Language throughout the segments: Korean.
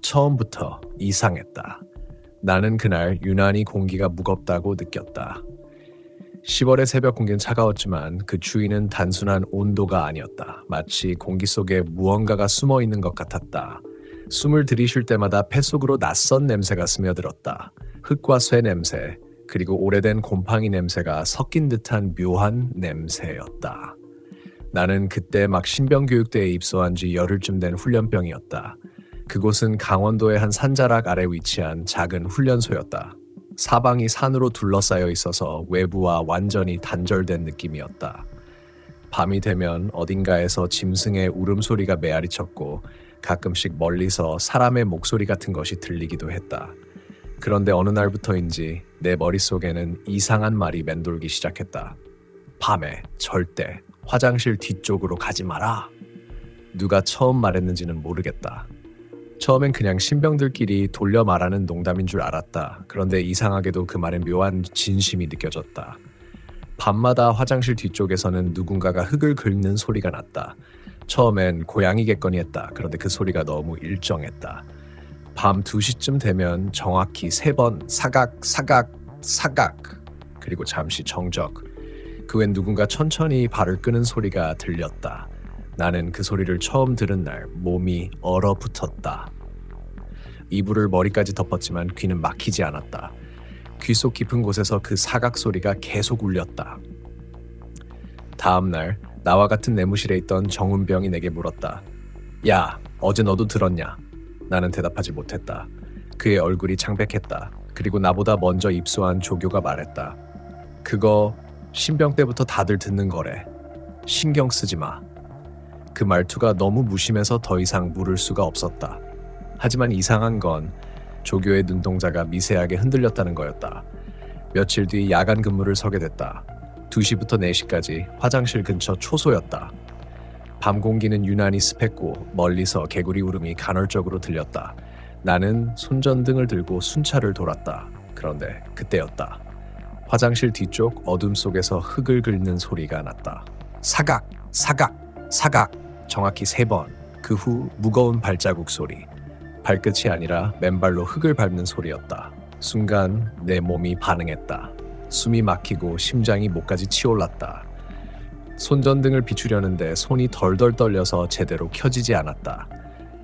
처음부터 이상했다. 나는 그날 유난히 공기가 무겁다고 느꼈다. 10월의 새벽 공기는 차가웠지만 그 추위는 단순한 온도가 아니었다. 마치 공기 속에 무언가가 숨어 있는 것 같았다. 숨을 들이쉴 때마다 폐 속으로 낯선 냄새가 스며들었다. 흙과 쇠 냄새, 그리고 오래된 곰팡이 냄새가 섞인 듯한 묘한 냄새였다. 나는 그때 막 신병교육대에 입소한 지 열흘쯤 된 훈련병이었다. 그곳은 강원도의 한 산자락 아래 위치한 작은 훈련소였다. 사방이 산으로 둘러싸여 있어서 외부와 완전히 단절된 느낌이었다. 밤이 되면 어딘가에서 짐승의 울음소리가 메아리쳤고 가끔씩 멀리서 사람의 목소리 같은 것이 들리기도 했다. 그런데 어느 날부터인지 내 머릿속에는 이상한 말이 맴돌기 시작했다. 밤에 절대 화장실 뒤쪽으로 가지 마라. 누가 처음 말했는지는 모르겠다. 처음엔 그냥 신병들끼리 돌려 말하는 농담인 줄 알았다. 그런데 이상하게도 그 말엔 묘한 진심이 느껴졌다. 밤마다 화장실 뒤쪽에서는 누군가가 흙을 긁는 소리가 났다. 처음엔 고양이겠거니 했다. 그런데 그 소리가 너무 일정했다. 밤 2시쯤 되면 정확히 3번 사각 사각 사각, 그리고 잠시 정적. 그 후엔 누군가 천천히 발을 끄는 소리가 들렸다. 나는 그 소리를 처음 들은 날 몸이 얼어붙었다. 이불을 머리까지 덮었지만 귀는 막히지 않았다. 귀 속 깊은 곳에서 그 사각 소리가 계속 울렸다. 다음 날 나와 같은 내무실에 있던 정은병이 내게 물었다. 야, 어제 너도 들었냐? 나는 대답하지 못했다. 그의 얼굴이 창백했다. 그리고 나보다 먼저 입소한 조교가 말했다. 그거 신병 때부터 다들 듣는 거래. 신경 쓰지 마. 그 말투가 너무 무심해서 더 이상 물을 수가 없었다. 하지만 이상한 건 조교의 눈동자가 미세하게 흔들렸다는 거였다. 며칠 뒤 야간 근무를 서게 됐다. 2시부터 4시까지 화장실 근처 초소였다. 밤 공기는 유난히 습했고 멀리서 개구리 울음이 간헐적으로 들렸다. 나는 손전등을 들고 순찰을 돌았다. 그런데 그때였다. 화장실 뒤쪽 어둠 속에서 흙을 긁는 소리가 났다. 사각, 사각, 사각. 정확히 3번. 그 후 무거운 발자국 소리. 발끝이 아니라 맨발로 흙을 밟는 소리였다. 순간 내 몸이 반응했다. 숨이 막히고 심장이 목까지 치올랐다. 손전등을 비추려는데 손이 덜덜 떨려서 제대로 켜지지 않았다.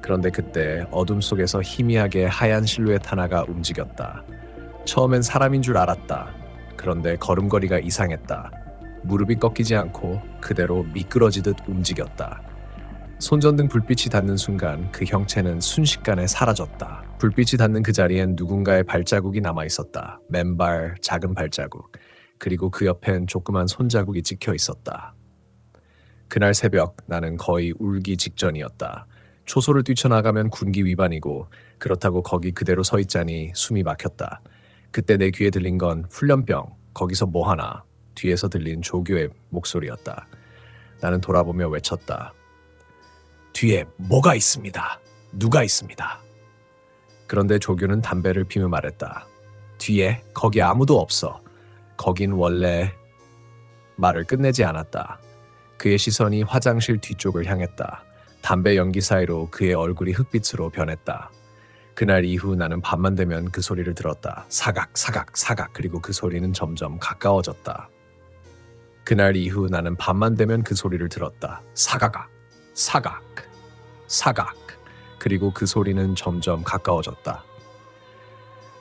그런데 그때 어둠 속에서 희미하게 하얀 실루엣 하나가 움직였다. 처음엔 사람인 줄 알았다. 그런데 걸음걸이가 이상했다. 무릎이 꺾이지 않고 그대로 미끄러지듯 움직였다. 손전등 불빛이 닿는 순간 그 형체는 순식간에 사라졌다. 불빛이 닿는 그 자리엔 누군가의 발자국이 남아있었다. 맨발, 작은 발자국. 그리고 그 옆엔 조그만 손자국이 찍혀 있었다. 그날 새벽 나는 거의 울기 직전이었다. 초소를 뛰쳐나가면 군기 위반이고 그렇다고 거기 그대로 서 있자니 숨이 막혔다. 그때 내 귀에 들린 건 훈련병, 거기서 뭐하나? 뒤에서 들린 조교의 목소리였다. 나는 돌아보며 외쳤다. 뒤에 뭐가 있습니다. 누가 있습니다. 그런데 조교는 담배를 피며 말했다. 뒤에 거기 아무도 없어. 거긴 원래... 말을 끝내지 않았다. 그의 시선이 화장실 뒤쪽을 향했다. 담배 연기 사이로 그의 얼굴이 흙빛으로 변했다. 그날 이후 나는 밤만 되면 그 소리를 들었다. 사각, 사각, 사각. 그리고 그 소리는 점점 가까워졌다. 그날 이후 나는 밤만 되면 그 소리를 들었다. 사가각, 사각, 사각. 그리고 그 소리는 점점 가까워졌다.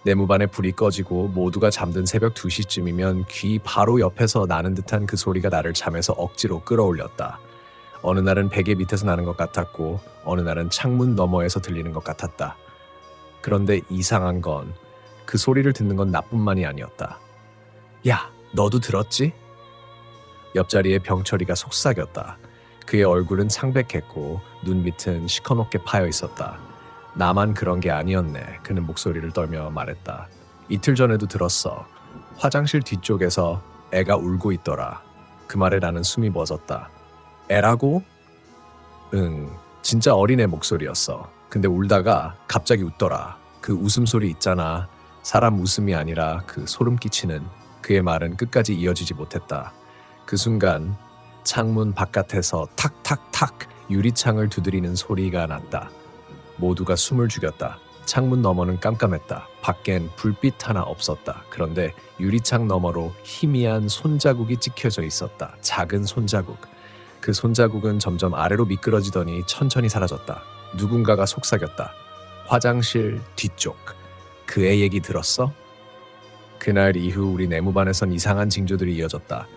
내무반에 불이 꺼지고 모두가 잠든 새벽 2시쯤이면 귀 바로 옆에서 나는 듯한 그 소리가 나를 잠에서 억지로 끌어올렸다. 어느 날은 베개 밑에서 나는 것 같았고 어느 날은 창문 너머에서 들리는 것 같았다. 그런데 이상한 건 그 소리를 듣는 건 나뿐만이 아니었다. 야, 너도 들었지? 옆자리에 병철이가 속삭였다. 그의 얼굴은 창백했고 눈밑은 시커멓게 파여 있었다. 나만 그런 게 아니었네. 그는 목소리를 떨며 말했다. 이틀 전에도 들었어. 화장실 뒤쪽에서 애가 울고 있더라. 그 말에 나는 숨이 멎었다. 애라고? 응, 진짜 어린애 목소리였어. 근데 울다가 갑자기 웃더라. 그 웃음소리 있잖아. 사람 웃음이 아니라 그 소름 끼치는. 그의 말은 끝까지 이어지지 못했다. 그 순간 창문 바깥에서 탁탁탁 유리창을 두드리는 소리가 났다. 모두가 숨을 죽였다. 창문 너머는 깜깜했다. 밖엔 불빛 하나 없었다. 그런데 유리창 너머로 희미한 손자국이 찍혀져 있었다. 작은 손자국. 그 손자국은 점점 아래로 미끄러지더니 천천히 사라졌다. 누군가가 속삭였다. 화장실 뒤쪽. 그 애 얘기 들었어? 그날 이후 우리 내무반에선 이상한 징조들이 이어졌다.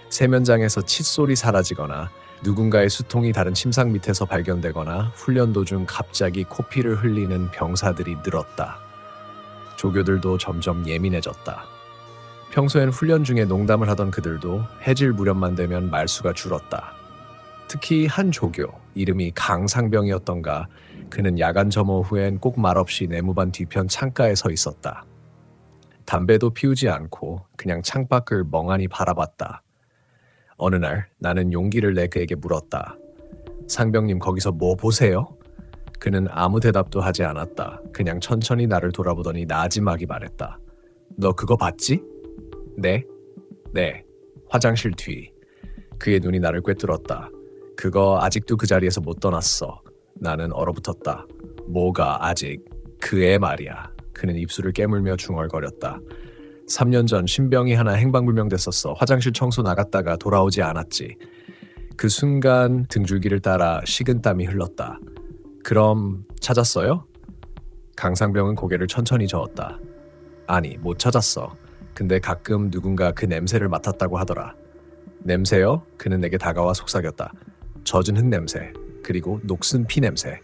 세면장에서 칫솔이 사라지거나 누군가의 수통이 다른 침상 밑에서 발견되거나 훈련 도중 갑자기 코피를 흘리는 병사들이 늘었다. 조교들도 점점 예민해졌다. 평소엔 훈련 중에 농담을 하던 그들도 해질 무렵만 되면 말수가 줄었다. 특히 한 조교, 이름이 강상병이었던가, 그는 야간 점호 후엔 꼭 말없이 내무반 뒤편 창가에 서 있었다. 담배도 피우지 않고 그냥 창밖을 멍하니 바라봤다. 어느 날 나는 용기를 내 그에게 물었다. 상병님 거기서 뭐 보세요? 그는 아무 대답도 하지 않았다. 그냥 천천히 나를 돌아보더니 나지막이 말했다. 너 그거 봤지? 네? 네. 화장실 뒤. 그의 눈이 나를 꿰뚫었다. 그거 아직도 그 자리에서 못 떠났어. 나는 얼어붙었다. 뭐가 아직? 그 애 말이야. 그는 입술을 깨물며 중얼거렸다. 3년 전 신병이 하나 행방불명됐었어. 화장실 청소 나갔다가 돌아오지 않았지. 그 순간 등줄기를 따라 식은땀이 흘렀다. 그럼 찾았어요? 강상병은 고개를 천천히 저었다. 아니, 못 찾았어. 근데 가끔 누군가 그 냄새를 맡았다고 하더라. 냄새요? 그는 내게 다가와 속삭였다. 젖은 흙 냄새, 그리고 녹슨 피 냄새.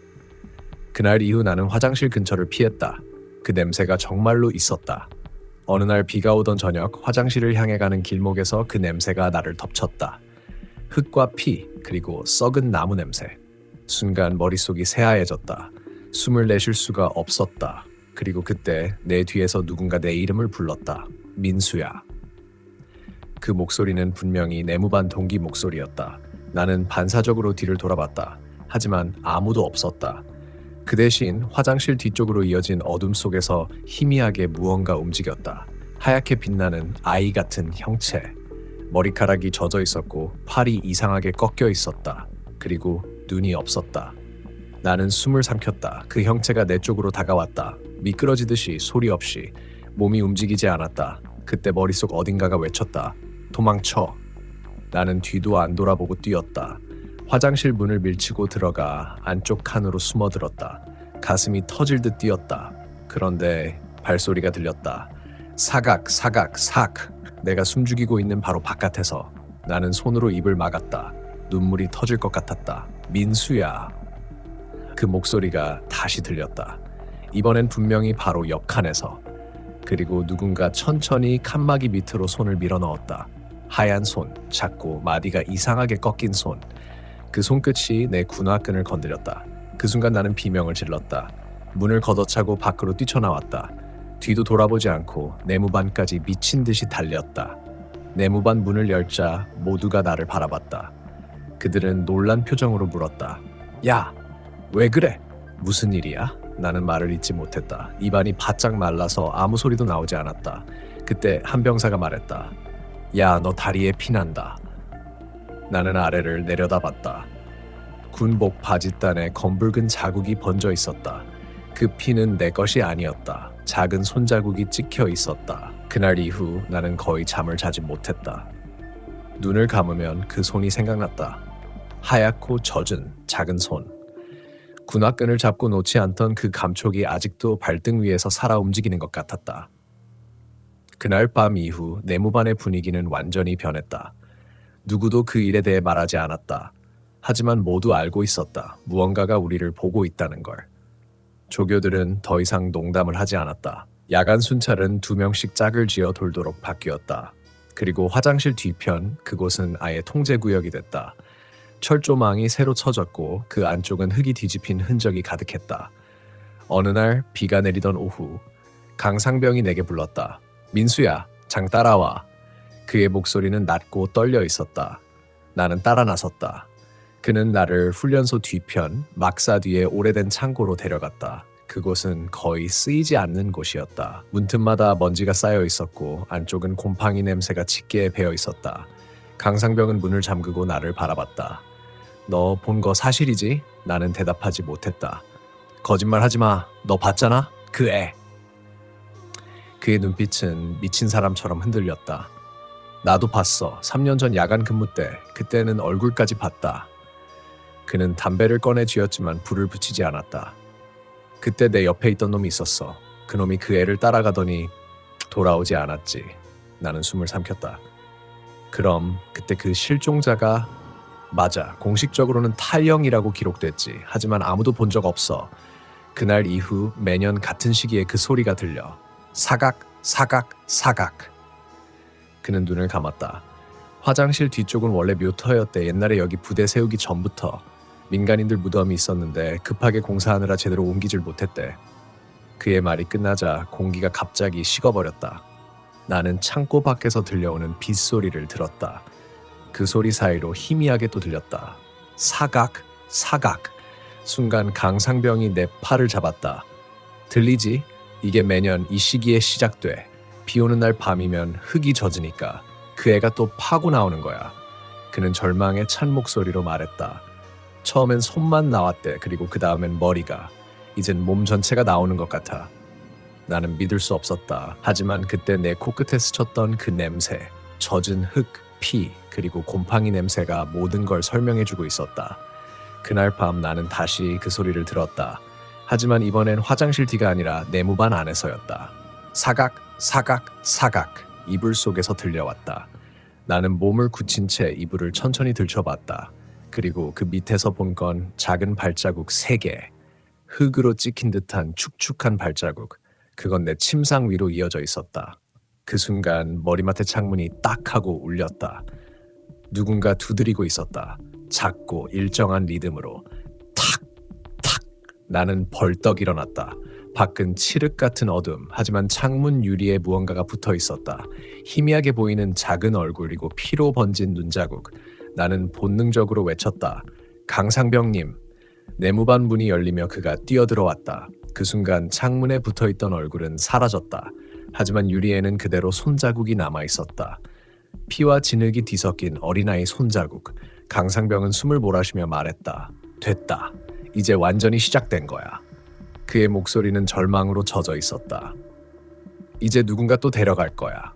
그날 이후 나는 화장실 근처를 피했다. 그 냄새가 정말로 있었다. 어느 날 비가 오던 저녁 화장실을 향해 가는 길목에서 그 냄새가 나를 덮쳤다. 흙과 피, 그리고 썩은 나무 냄새. 순간 머릿속이 새하얘졌다. 숨을 내쉴 수가 없었다. 그리고 그때 내 뒤에서 누군가 내 이름을 불렀다. 민수야. 그 목소리는 분명히 내무반 동기 목소리였다. 나는 반사적으로 뒤를 돌아봤다. 하지만 아무도 없었다. 그 대신 화장실 뒤쪽으로 이어진 어둠 속에서 희미하게 무언가 움직였다. 하얗게 빛나는 아이 같은 형체. 머리카락이 젖어 있었고 팔이 이상하게 꺾여 있었다. 그리고 눈이 없었다. 나는 숨을 삼켰다. 그 형체가 내 쪽으로 다가왔다. 미끄러지듯이 소리 없이. 몸이 움직이지 않았다. 그때 머릿속 어딘가가 외쳤다. 도망쳐. 나는 뒤도 안 돌아보고 뛰었다. 화장실 문을 밀치고 들어가 안쪽 칸으로 숨어들었다. 가슴이 터질 듯 뛰었다. 그런데 발소리가 들렸다. 사각, 사각, 삭. 내가 숨죽이고 있는 바로 바깥에서. 나는 손으로 입을 막았다. 눈물이 터질 것 같았다. 민수야. 그 목소리가 다시 들렸다. 이번엔 분명히 바로 옆 칸에서. 그리고 누군가 천천히 칸막이 밑으로 손을 밀어넣었다. 하얀 손, 작고 마디가 이상하게 꺾인 손. 그 손끝이 내 군화끈을 건드렸다. 그 순간 나는 비명을 질렀다. 문을 걷어차고 밖으로 뛰쳐나왔다. 뒤도 돌아보지 않고 내무반까지 미친 듯이 달렸다. 내무반 문을 열자 모두가 나를 바라봤다. 그들은 놀란 표정으로 물었다. 야, 왜 그래? 무슨 일이야? 나는 말을 잇지 못했다. 입안이 바짝 말라서 아무 소리도 나오지 않았다. 그때 한 병사가 말했다. 야, 너 다리에 피난다. 나는 아래를 내려다봤다. 군복 바짓단에 검붉은 자국이 번져 있었다. 그 피는 내 것이 아니었다. 작은 손자국이 찍혀 있었다. 그날 이후 나는 거의 잠을 자지 못했다. 눈을 감으면 그 손이 생각났다. 하얗고 젖은 작은 손. 군화끈을 잡고 놓지 않던 그 감촉이 아직도 발등 위에서 살아 움직이는 것 같았다. 그날 밤 이후 내무반의 분위기는 완전히 변했다. 누구도 그 일에 대해 말하지 않았다. 하지만 모두 알고 있었다. 무언가가 우리를 보고 있다는 걸. 조교들은 더 이상 농담을 하지 않았다. 야간 순찰은 2명씩 짝을 지어 돌도록 바뀌었다. 그리고 화장실 뒤편, 그곳은 아예 통제구역이 됐다. 철조망이 새로 쳐졌고 그 안쪽은 흙이 뒤집힌 흔적이 가득했다. 어느 날 비가 내리던 오후, 강상병이 내게 불렀다. 민수야, 장 따라와. 그의 목소리는 낮고 떨려 있었다. 나는 따라 나섰다. 그는 나를 훈련소 뒤편, 막사 뒤에 오래된 창고로 데려갔다. 그곳은 거의 쓰이지 않는 곳이었다. 문틈마다 먼지가 쌓여 있었고 안쪽은 곰팡이 냄새가 짙게 배어 있었다. 강상병은 문을 잠그고 나를 바라봤다. 너 본 거 사실이지? 나는 대답하지 못했다. 거짓말 하지 마. 너 봤잖아? 그 애. 그의 눈빛은 미친 사람처럼 흔들렸다. 나도 봤어. 3년 전 야간 근무 때. 그때는 얼굴까지 봤다. 그는 담배를 꺼내 쥐었지만 불을 붙이지 않았다. 그때 내 옆에 있던 놈이 있었어. 그놈이 그 애를 따라가더니 돌아오지 않았지. 나는 숨을 삼켰다. 그럼 그때 그 실종자가 맞아. 공식적으로는 탈영이라고 기록됐지. 하지만 아무도 본 적 없어. 그날 이후 매년 같은 시기에 그 소리가 들려. 사각, 사각, 사각. 그는 눈을 감았다. 화장실 뒤쪽은 원래 묘터였대. 옛날에 여기 부대 세우기 전부터 민간인들 무덤이 있었는데 급하게 공사하느라 제대로 옮기질 못했대. 그의 말이 끝나자 공기가 갑자기 식어버렸다. 나는 창고 밖에서 들려오는 빗소리를 들었다. 그 소리 사이로 희미하게 또 들렸다. 사각, 사각. 순간 강상병이 내 팔을 잡았다. 들리지? 이게 매년 이 시기에 시작돼. 비 오는 날 밤이면 흙이 젖으니까 그 애가 또 파고 나오는 거야. 그는 절망에 찬 목소리로 말했다. 처음엔 손만 나왔대. 그리고 그 다음엔 머리가. 이젠 몸 전체가 나오는 것 같아. 나는 믿을 수 없었다. 하지만 그때 내 코끝에 스쳤던 그 냄새, 젖은 흙, 피, 그리고 곰팡이 냄새가 모든 걸 설명해주고 있었다. 그날 밤 나는 다시 그 소리를 들었다. 하지만 이번엔 화장실 뒤가 아니라 내무반 안에서였다. 사각, 사각, 사각. 이불 속에서 들려왔다. 나는 몸을 굳힌 채 이불을 천천히 들춰봤다. 그리고 그 밑에서 본 건 작은 발자국 3개. 흙으로 찍힌 듯한 축축한 발자국. 그건 내 침상 위로 이어져 있었다. 그 순간 머리맡의 창문이 딱 하고 울렸다. 누군가 두드리고 있었다. 작고 일정한 리듬으로. 탁! 탁! 나는 벌떡 일어났다. 밖은 칠흑 같은 어둠. 하지만 창문 유리에 무언가가 붙어 있었다. 희미하게 보이는 작은 얼굴이고 피로 번진 눈자국. 나는 본능적으로 외쳤다. 강상병님. 내무반 문이 열리며 그가 뛰어들어왔다. 그 순간 창문에 붙어있던 얼굴은 사라졌다. 하지만 유리에는 그대로 손자국이 남아있었다. 피와 진흙이 뒤섞인 어린아이 손자국. 강상병은 숨을 몰아쉬며 말했다. 됐다. 이제 완전히 시작된 거야. 그의 목소리는 절망으로 젖어 있었다. 이제 누군가 또 데려갈 거야.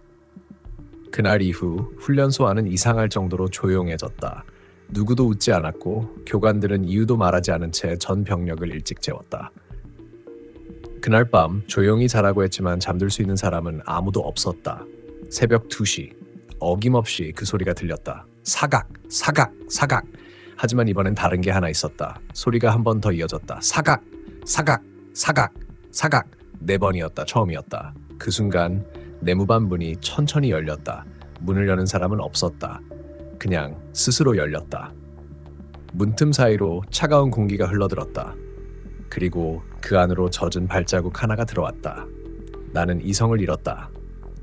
그날 이후 훈련소 안은 이상할 정도로 조용해졌다. 누구도 웃지 않았고 교관들은 이유도 말하지 않은 채 전 병력을 일찍 재웠다. 그날 밤 조용히 자라고 했지만 잠들 수 있는 사람은 아무도 없었다. 새벽 2시 어김없이 그 소리가 들렸다. 사각, 사각, 사각. 하지만 이번엔 다른 게 하나 있었다. 소리가 한 번 더 이어졌다. 사각, 사각, 사각, 사각. 4번이었다. 처음이었다. 그 순간 내무반 문이 천천히 열렸다. 문을 여는 사람은 없었다. 그냥 스스로 열렸다. 문틈 사이로 차가운 공기가 흘러들었다. 그리고 그 안으로 젖은 발자국 하나가 들어왔다. 나는 이성을 잃었다.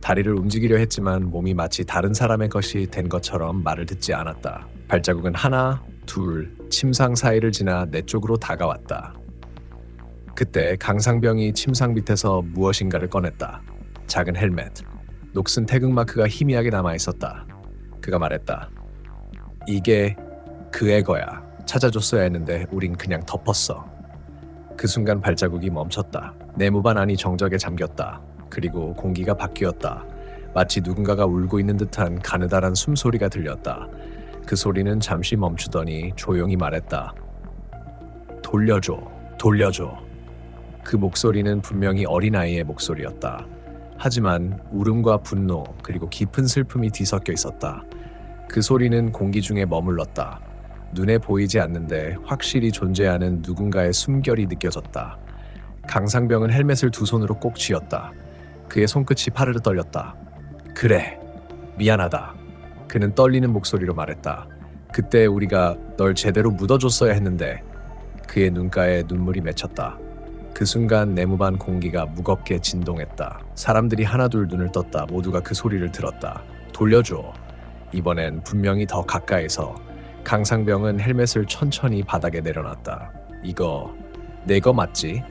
다리를 움직이려 했지만 몸이 마치 다른 사람의 것이 된 것처럼 말을 듣지 않았다. 발자국은 하나, 둘, 침상 사이를 지나 내 쪽으로 다가왔다. 그때 강상병이 침상 밑에서 무엇인가를 꺼냈다. 작은 헬멧. 녹슨 태극마크가 희미하게 남아있었다. 그가 말했다. 이게 그 애거야. 찾아줬어야 했는데 우린 그냥 덮었어. 그 순간 발자국이 멈췄다. 내무반 안이 정적에 잠겼다. 그리고 공기가 바뀌었다. 마치 누군가가 울고 있는 듯한 가느다란 숨소리가 들렸다. 그 소리는 잠시 멈추더니 조용히 말했다. 돌려줘, 돌려줘. 그 목소리는 분명히 어린아이의 목소리였다. 하지만 울음과 분노 그리고 깊은 슬픔이 뒤섞여 있었다. 그 소리는 공기 중에 머물렀다. 눈에 보이지 않는데 확실히 존재하는 누군가의 숨결이 느껴졌다. 강상병은 헬멧을 두 손으로 꼭 쥐었다. 그의 손끝이 파르르 떨렸다. 그래, 미안하다. 그는 떨리는 목소리로 말했다. 그때 우리가 널 제대로 묻어줬어야 했는데. 그의 눈가에 눈물이 맺혔다. 그 순간 내무반 공기가 무겁게 진동했다. 사람들이 하나둘 눈을 떴다. 모두가 그 소리를 들었다. 돌려줘. 이번엔 분명히 더 가까이서. 강상병은 헬멧을 천천히 바닥에 내려놨다. 이거 내 거 맞지?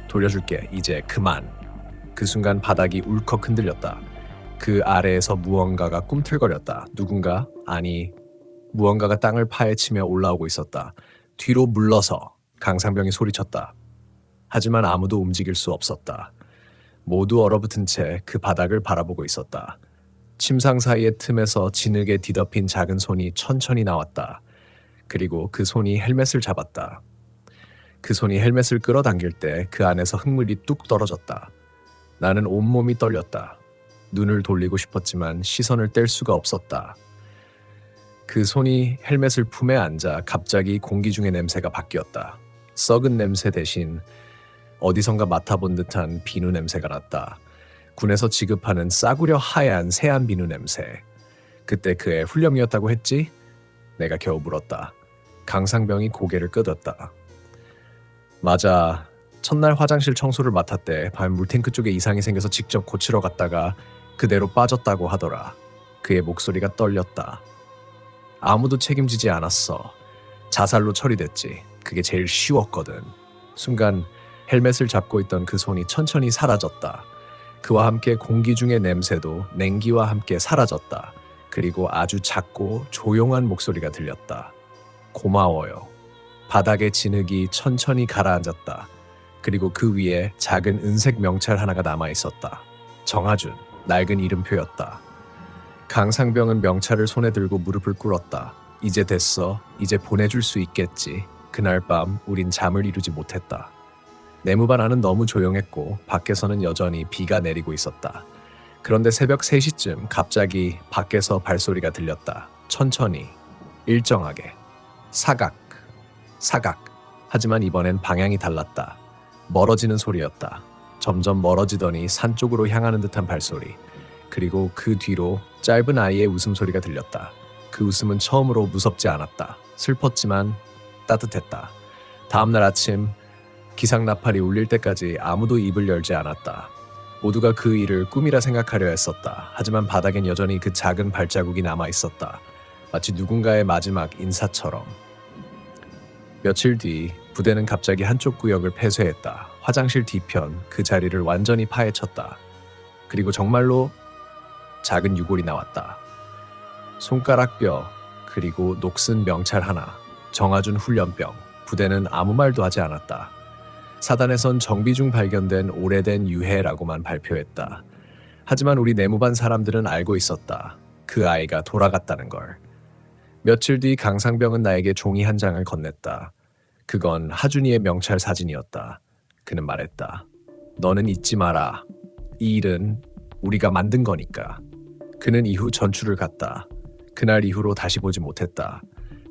돌려줄게. 이제 그만. 그 순간 바닥이 울컥 흔들렸다. 그 아래에서 무언가가 꿈틀거렸다. 누군가? 아니, 무언가가 땅을 파헤치며 올라오고 있었다. 뒤로 물러서. 강상병이 소리쳤다. 하지만 아무도 움직일 수 없었다. 모두 얼어붙은 채 그 바닥을 바라보고 있었다. 침상 사이의 틈에서 진흙에 뒤덮인 작은 손이 천천히 나왔다. 그리고 그 손이 헬멧을 잡았다. 그 손이 헬멧을 끌어당길 때 그 안에서 흙물이 뚝 떨어졌다. 나는 온몸이 떨렸다. 눈을 돌리고 싶었지만 시선을 뗄 수가 없었다. 그 손이 헬멧을 품에 앉아 갑자기 공기 중의 냄새가 바뀌었다. 썩은 냄새 대신 어디선가 맡아본 듯한 비누 냄새가 났다. 군에서 지급하는 싸구려 하얀 세안 비누 냄새. 그때 그의 훈련이었다고 했지? 내가 겨우 물었다. 강상병이 고개를 끄덕였다. 맞아. 첫날 화장실 청소를 맡았대. 밤 물탱크 쪽에 이상이 생겨서 직접 고치러 갔다가 그대로 빠졌다고 하더라. 그의 목소리가 떨렸다. 아무도 책임지지 않았어. 자살로 처리됐지. 그게 제일 쉬웠거든. 순간 헬멧을 잡고 있던 그 손이 천천히 사라졌다. 그와 함께 공기 중의 냄새도 냉기와 함께 사라졌다. 그리고 아주 작고 조용한 목소리가 들렸다. 고마워요. 바닥에 진흙이 천천히 가라앉았다. 그리고 그 위에 작은 은색 명찰 하나가 남아 있었다. 정하준, 낡은 이름표였다. 강상병은 명찰을 손에 들고 무릎을 꿇었다. 이제 됐어. 이제 보내줄 수 있겠지. 그날 밤 우린 잠을 이루지 못했다. 내무반 안은 너무 조용했고 밖에서는 여전히 비가 내리고 있었다. 그런데 새벽 3시쯤 갑자기 밖에서 발소리가 들렸다. 천천히, 일정하게. 사각, 사각. 하지만 이번엔 방향이 달랐다. 멀어지는 소리였다. 점점 멀어지더니 산 쪽으로 향하는 듯한 발소리. 그리고 그 뒤로 짧은 아이의 웃음소리가 들렸다. 그 웃음은 처음으로 무섭지 않았다. 슬펐지만 따뜻했다. 다음날 아침 기상나팔이 울릴 때까지 아무도 입을 열지 않았다. 모두가 그 일을 꿈이라 생각하려 했었다. 하지만 바닥엔 여전히 그 작은 발자국이 남아 있었다. 마치 누군가의 마지막 인사처럼. 며칠 뒤 부대는 갑자기 한쪽 구역을 폐쇄했다. 화장실 뒤편 그 자리를 완전히 파헤쳤다. 그리고 정말로 작은 유골이 나왔다. 손가락뼈, 그리고 녹슨 명찰 하나, 정하준 훈련병. 부대는 아무 말도 하지 않았다. 사단에선 정비 중 발견된 오래된 유해라고만 발표했다. 하지만 우리 내무반 사람들은 알고 있었다. 그 아이가 돌아갔다는 걸. 며칠 뒤 강상병은 나에게 종이 한 장을 건넸다. 그건 하준이의 명찰 사진이었다. 그는 말했다. 너는 잊지 마라. 이 일은 우리가 만든 거니까. 그는 이후 전출을 갔다. 그날 이후로 다시 보지 못했다.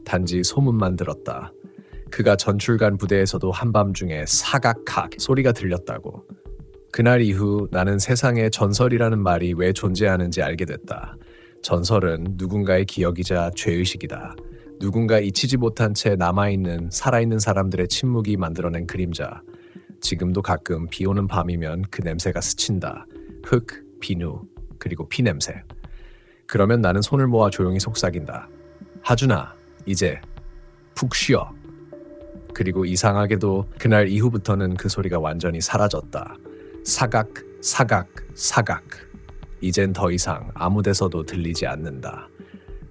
단지 소문만 들었다. 그가 전출 간 부대에서도 한밤중에 사각학 소리가 들렸다고. 그날 이후 나는 세상에 전설이라는 말이 왜 존재하는지 알게 됐다. 전설은 누군가의 기억이자 죄의식이다. 누군가 잊히지 못한 채 남아있는 살아있는 사람들의 침묵이 만들어낸 그림자. 지금도 가끔 비 오는 밤이면 그 냄새가 스친다. 흙, 비누, 그리고 피 냄새. 그러면 나는 손을 모아 조용히 속삭인다. 하준아, 이제 푹 쉬어. 그리고 이상하게도 그날 이후부터는 그 소리가 완전히 사라졌다. 사각, 사각, 사각. 이젠 더 이상 아무 데서도 들리지 않는다.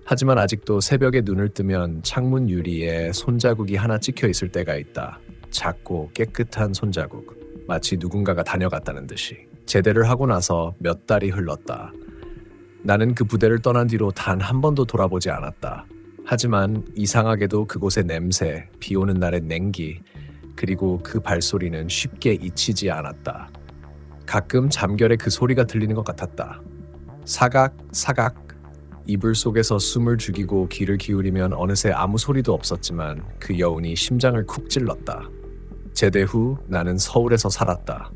하지만 아직도 새벽에 눈을 뜨면 창문 유리에 손자국이 하나 찍혀 있을 때가 있다. 작고 깨끗한 손자국. 마치 누군가가 다녀갔다는 듯이. 제대를 하고 나서 몇 달이 흘렀다. 나는 그 부대를 떠난 뒤로 단 한 번도 돌아보지 않았다. 하지만 이상하게도 그곳의 냄새, 비 오는 날의 냉기, 그리고 그 발소리는 쉽게 잊히지 않았다. 가끔 잠결에 그 소리가 들리는 것 같았다. 사각, 사각. 이불 속에서 숨을 죽이고 귀를 기울이면 어느새 아무 소리도 없었지만 그 여운이 심장을 쿡 찔렀다. 제대 후 나는 서울에서 살았다.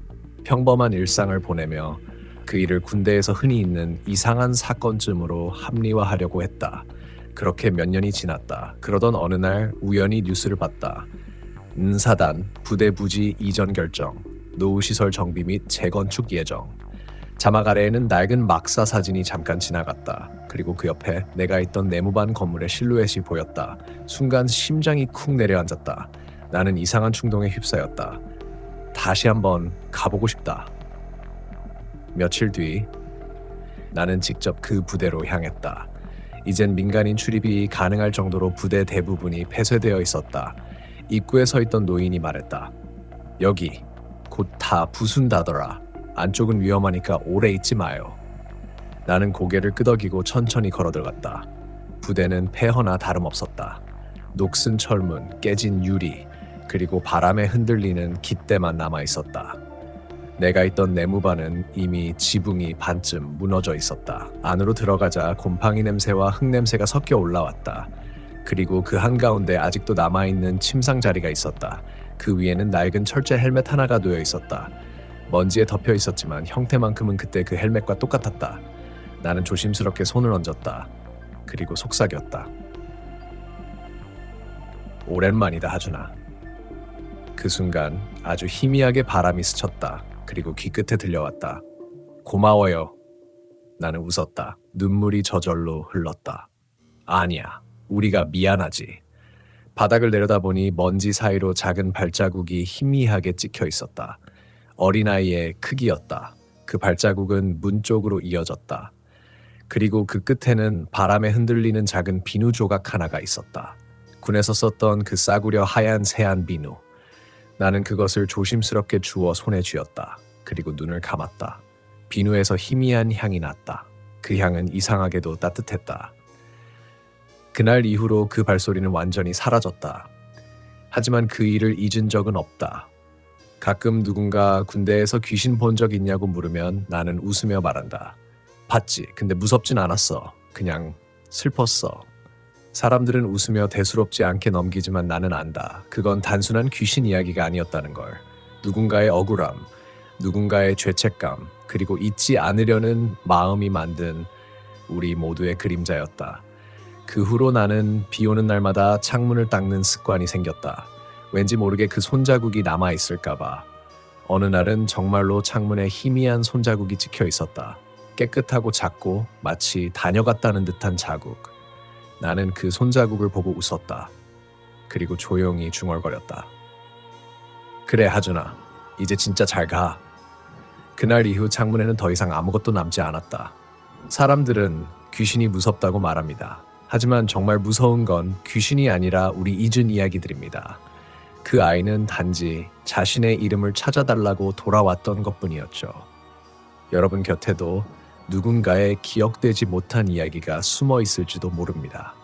평범한 일상을 보내며 그 일을 군대에서 흔히 있는 이상한 사건쯤으로 합리화하려고 했다. 그렇게 몇 년이 지났다. 그러던 어느 날 우연히 뉴스를 봤다. 사단 부대 부지 이전 결정, 노후시설 정비 및 재건축 예정. 자막 아래에는 낡은 막사 사진이 잠깐 지나갔다. 그리고 그 옆에 내가 있던 내무반 건물의 실루엣이 보였다. 순간 심장이 쿵 내려앉았다. 나는 이상한 충동에 휩싸였다. 다시 한번 가보고 싶다. 며칠 뒤 나는 직접 그 부대로 향했다. 이젠 민간인 출입이 가능할 정도로 부대 대부분이 폐쇄되어 있었다. 입구에 서 있던 노인이 말했다. 여기 곧 다 부순다더라. 안쪽은 위험하니까 오래 있지 마요. 나는 고개를 끄덕이고 천천히 걸어들어갔다. 부대는 폐허나 다름없었다. 녹슨 철문, 깨진 유리, 그리고 바람에 흔들리는 깃대만 남아있었다. 내가 있던 내무반은 이미 지붕이 반쯤 무너져 있었다. 안으로 들어가자 곰팡이 냄새와 흙 냄새가 섞여 올라왔다. 그리고 그 한가운데 아직도 남아있는 침상 자리가 있었다. 그 위에는 낡은 철제 헬멧 하나가 놓여 있었다. 먼지에 덮여 있었지만 형태만큼은 그때 그 헬멧과 똑같았다. 나는 조심스럽게 손을 얹었다. 그리고 속삭였다. 오랜만이다, 하준아. 그 순간 아주 희미하게 바람이 스쳤다. 그리고 귀끝에 들려왔다. 고마워요. 나는 웃었다. 눈물이 저절로 흘렀다. 아니야, 우리가 미안하지. 바닥을 내려다보니 먼지 사이로 작은 발자국이 희미하게 찍혀 있었다. 어린아이의 크기였다. 그 발자국은 문 쪽으로 이어졌다. 그리고 그 끝에는 바람에 흔들리는 작은 비누 조각 하나가 있었다. 군에서 썼던 그 싸구려 하얀 새한 비누. 나는 그것을 조심스럽게 주워 손에 쥐었다. 그리고 눈을 감았다. 비누에서 희미한 향이 났다. 그 향은 이상하게도 따뜻했다. 그날 이후로 그 발소리는 완전히 사라졌다. 하지만 그 일을 잊은 적은 없다. 가끔 누군가 군대에서 귀신 본 적 있냐고 물으면 나는 웃으며 말한다. 봤지. 근데 무섭진 않았어. 그냥 슬펐어. 사람들은 웃으며 대수롭지 않게 넘기지만 나는 안다. 그건 단순한 귀신 이야기가 아니었다는 걸. 누군가의 억울함, 누군가의 죄책감, 그리고 잊지 않으려는 마음이 만든 우리 모두의 그림자였다. 그 후로 나는 비 오는 날마다 창문을 닦는 습관이 생겼다. 왠지 모르게 그 손자국이 남아있을까봐. 어느 날은 정말로 창문에 희미한 손자국이 찍혀 있었다. 깨끗하고 작고 마치 다녀갔다는 듯한 자국. 나는 그 손자국을 보고 웃었다. 그리고 조용히 중얼거렸다. 그래, 하준아. 이제 진짜 잘 가. 그날 이후 창문에는 더 이상 아무것도 남지 않았다. 사람들은 귀신이 무섭다고 말합니다. 하지만 정말 무서운 건 귀신이 아니라 우리 잊은 이야기들입니다. 그 아이는 단지 자신의 이름을 찾아달라고 돌아왔던 것뿐이었죠. 여러분 곁에도 누군가의 기억되지 못한 이야기가 숨어 있을지도 모릅니다.